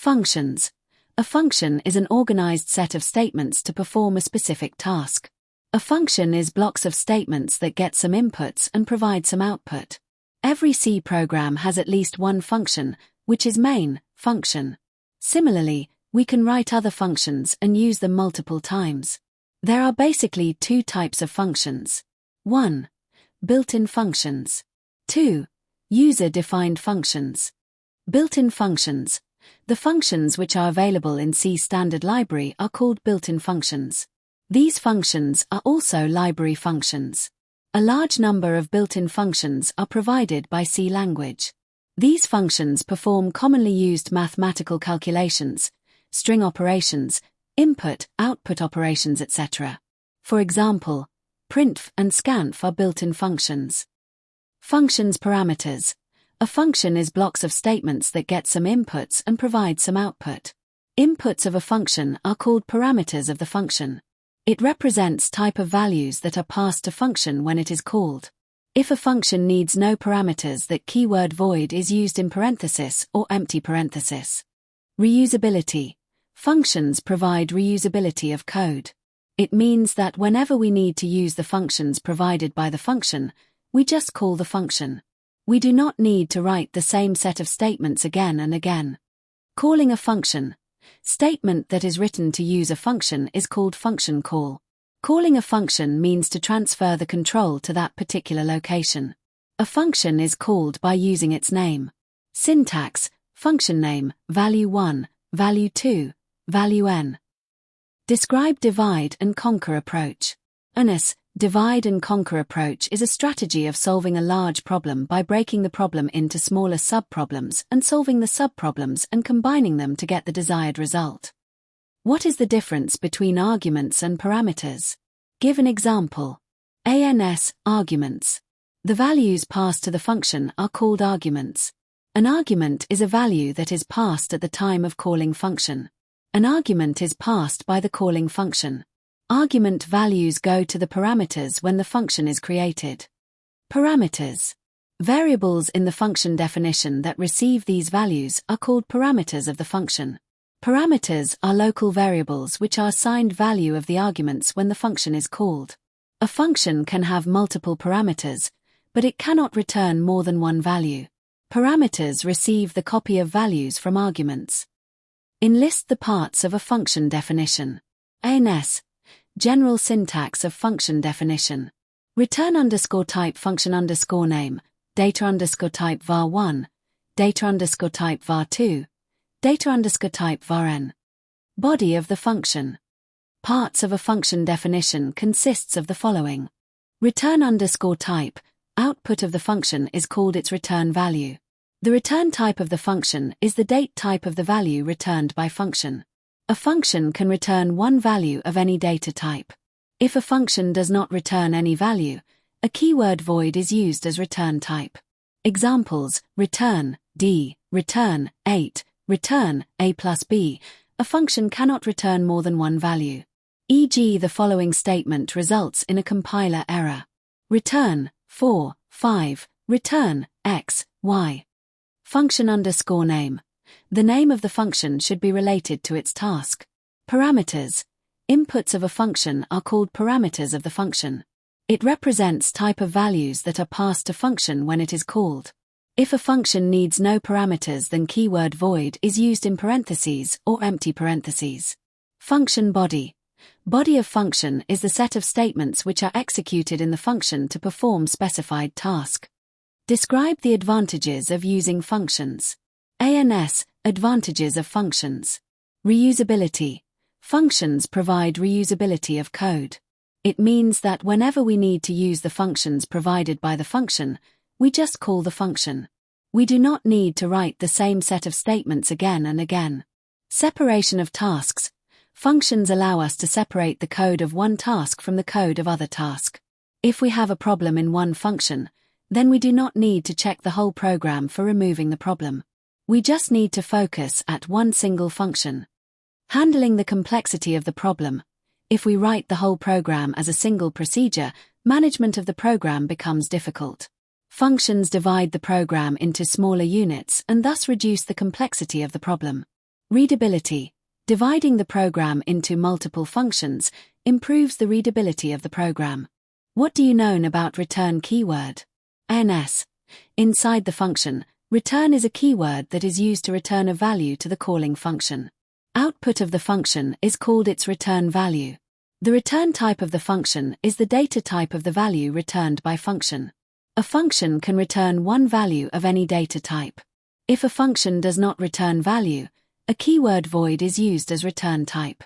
Functions. A function is an organized set of statements to perform a specific task. A function is blocks of statements that get some inputs and provide some output. Every C program has at least one function, which is main function. Similarly, we can write other functions and use them multiple times. There are basically two types of functions. 1. Built-in functions. 2. User-defined functions. Built-in functions. The functions which are available in C standard library are called built-in functions. These functions are also library functions. A large number of built-in functions are provided by C language. These functions perform commonly used mathematical calculations, string operations, input-output operations, etc. For example, printf and scanf are built-in functions. Functions parameters. A function is blocks of statements that get some inputs and provide some output. Inputs of a function are called parameters of the function. It represents type of values that are passed to function when it is called. If a function needs no parameters, that keyword void is used in parenthesis or empty parenthesis. Reusability. Functions provide reusability of code. It means that whenever we need to use the functions provided by the function, we just call the function. We do not need to write the same set of statements again and again. Calling a function. Statement that is written to use a function is called function call. Calling a function means to transfer the control to that particular location. A function is called by using its name. Syntax, function name, value 1, value 2, value n. Describe divide and conquer approach. ANS, divide and conquer approach is a strategy of solving a large problem by breaking the problem into smaller subproblems and solving the subproblems and combining them to get the desired result. What is the difference between arguments and parameters? Give an example. ANS, arguments. The values passed to the function are called arguments. An argument is a value that is passed at the time of calling function. An argument is passed by the calling function. Argument values go to the parameters when the function is created. Parameters. Variables in the function definition that receive these values are called parameters of the function. Parameters are local variables which are assigned value of the arguments when the function is called. A function can have multiple parameters, but it cannot return more than one value. Parameters receive the copy of values from arguments. Enlist the parts of a function definition. ANS. General syntax of function definition. Return underscore type function underscore name, data underscore type var1, data underscore type var2, data underscore type varn. Body of the function. Parts of a function definition consists of the following. Return underscore type, output of the function is called its return value. The return type of the function is the date type of the value returned by function. A function can return one value of any data type. If a function does not return any value, a keyword void is used as return type. Examples: return d, return 8, return a plus b. A function cannot return more than one value. E.g., the following statement results in a compiler error. Return 4, 5, return x, y. Function underscore name. The name of the function should be related to its task. Parameters. Inputs of a function are called parameters of the function. It represents type of values that are passed to function when it is called. If a function needs no parameters, then keyword void is used in parentheses or empty parentheses. Function body. Body of function is the set of statements which are executed in the function to perform specified task. Describe the advantages of using functions. ANS, advantages of functions. Reusability. Functions provide reusability of code. It means that whenever we need to use the functions provided by the function, we just call the function. We do not need to write the same set of statements again and again. Separation of tasks. Functions allow us to separate the code of one task from the code of other task. If we have a problem in one function, then we do not need to check the whole program for removing the problem. We just need to focus at one single function. Handling the complexity of the problem. If we write the whole program as a single procedure, management of the program becomes difficult. Functions divide the program into smaller units and thus reduce the complexity of the problem. Readability. Dividing the program into multiple functions improves the readability of the program. What do you know about return keyword? NS. Inside the function, return is a keyword that is used to return a value to the calling function. Output of the function is called its return value. The return type of the function is the data type of the value returned by function. A function can return one value of any data type. If a function does not return value, a keyword void is used as return type.